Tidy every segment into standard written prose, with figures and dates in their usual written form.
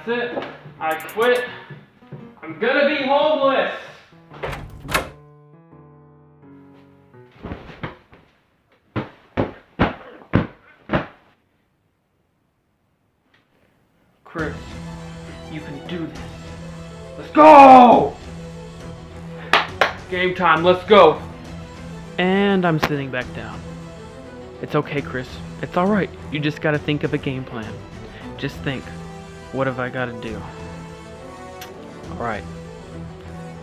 That's it. I quit. I'm gonna be homeless. Chris, you can do this. Let's go! Game time, let's go. And I'm sitting back down. It's okay, Chris. It's alright. You just gotta think of a game plan. Just think, what have I gotta do? Alright,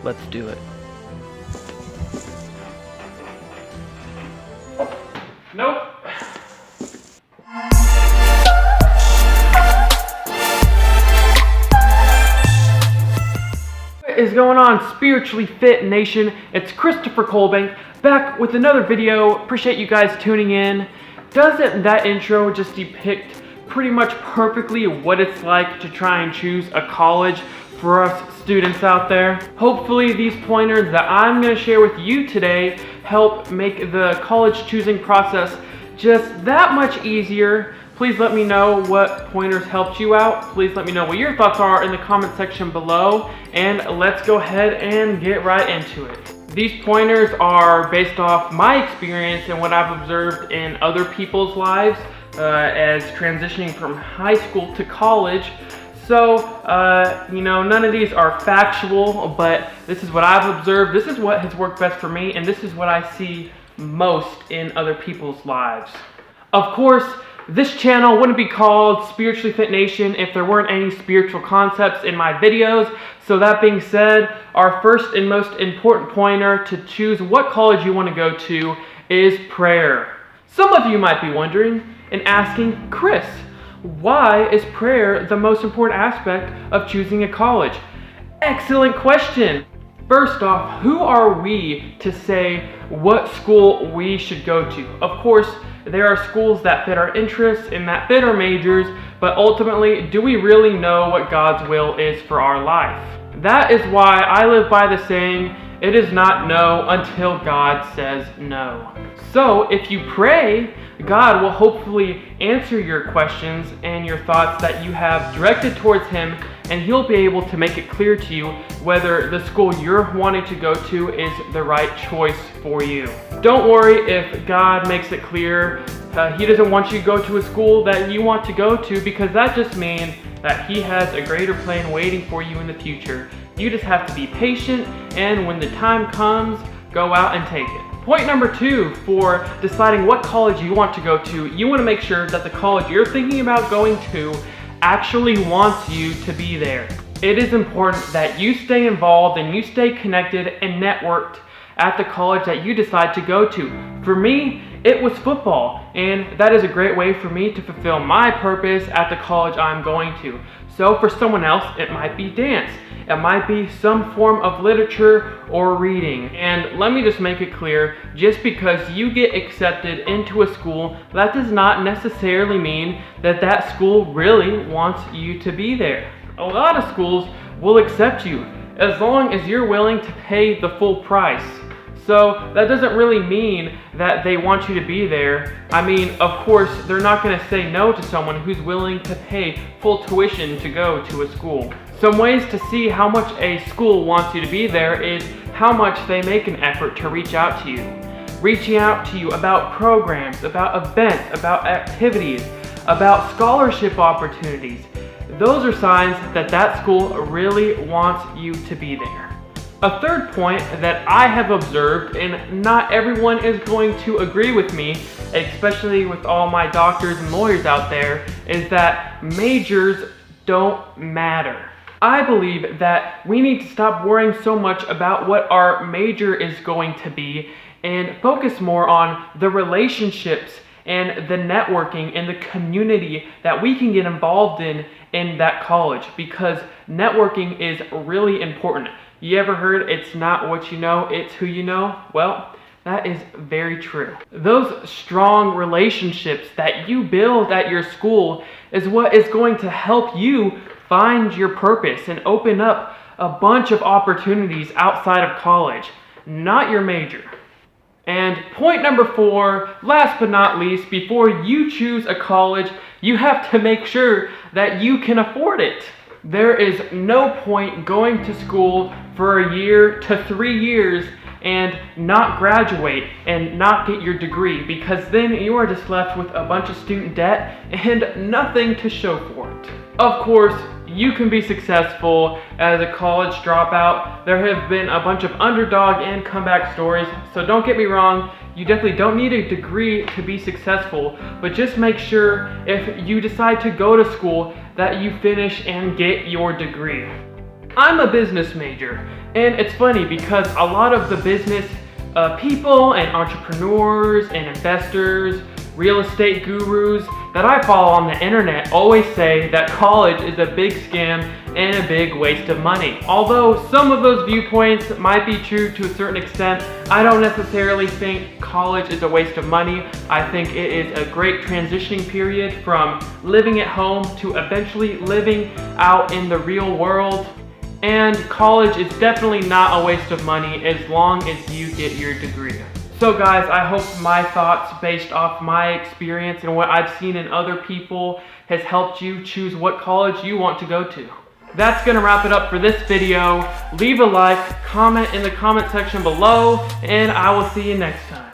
let's do it. Nope. What is going on, Spiritually Fit Nation? It's Christopher Colbank back with another video. Appreciate you guys tuning in. Doesn't that intro just depict pretty much perfectly what it's like to try and choose a college for us students out there? Hopefully these pointers that I'm going to share with you today help make the college choosing process just that much easier. Please let me know what pointers helped you out. Please let me know what your thoughts are in the comment section below, and let's go ahead and get right into it. These pointers are based off my experience and what I've observed in other people's lives as transitioning from high school to college. So, none of these are factual, but this is what I've observed. This is what has worked best for me, and this is what I see most in other people's lives. Of course, this channel wouldn't be called Spiritually Fit Nation if there weren't any spiritual concepts in my videos. So that being said, our first and most important pointer to choose what college you want to go to is prayer. Some of you might be wondering and asking, Chris, why is prayer the most important aspect of choosing a college? Excellent question. First off, who are we to say what school we should go to? Of course, there are schools that fit our interests and that fit our majors, but ultimately, do we really know what God's will is for our life? That is why I live by the saying, it is not no until God says no. So if you pray, God will hopefully answer your questions and your thoughts that you have directed towards Him, and He'll be able to make it clear to you whether the school you're wanting to go to is the right choice for you. Don't worry if God makes it clear He doesn't want you to go to a school that you want to go to, because that just means that He has a greater plan waiting for you in the future. You just have to be patient, and when the time comes, go out and take it. Point number 2 for deciding what college you want to go to, you want to make sure that the college you're thinking about going to actually wants you to be there. It is important that you stay involved and you stay connected and networked at the college that you decide to go to. For me, it was football, and that is a great way for me to fulfill my purpose at the college I'm going to. So for someone else, it might be dance. It might be some form of literature or reading. And let me just make it clear, just because you get accepted into a school, that does not necessarily mean that that school really wants you to be there. A lot of schools will accept you as long as you're willing to pay the full price. So that doesn't really mean that they want you to be there. I mean, of course, they're not going to say no to someone who's willing to pay full tuition to go to a school. Some ways to see how much a school wants you to be there is how much they make an effort to reach out to you. Reaching out to you about programs, about events, about activities, about scholarship opportunities. Those are signs that that school really wants you to be there. A third point that I have observed, and not everyone is going to agree with me, especially with all my doctors and lawyers out there, is that majors don't matter. I believe that we need to stop worrying so much about what our major is going to be and focus more on the relationships and the networking and the community that we can get involved in that college, because networking is really important. You ever heard it's not what you know, it's who you know? Well, that is very true. Those strong relationships that you build at your school is what is going to help you find your purpose and open up a bunch of opportunities outside of college, not your major. And point number 4, last but not least, before you choose a college, you have to make sure that you can afford it. There is no point going to school for a year to 3 years and not graduate and not get your degree, because then you are just left with a bunch of student debt and nothing to show for it. Of course, you can be successful as a college dropout. There have been a bunch of underdog and comeback stories, so don't get me wrong, you definitely don't need a degree to be successful, but just make sure if you decide to go to school that you finish and get your degree. I'm a business major, and it's funny because a lot of the business people and entrepreneurs and investors, real estate gurus that I follow on the internet always say that college is a big scam and a big waste of money. Although some of those viewpoints might be true to a certain extent, I don't necessarily think college is a waste of money. I think it is a great transitioning period from living at home to eventually living out in the real world. And college is definitely not a waste of money as long as you get your degree. So guys, I hope my thoughts based off my experience and what I've seen in other people has helped you choose what college you want to go to. That's gonna wrap it up for this video. Leave a like, comment in the comment section below, and I will see you next time.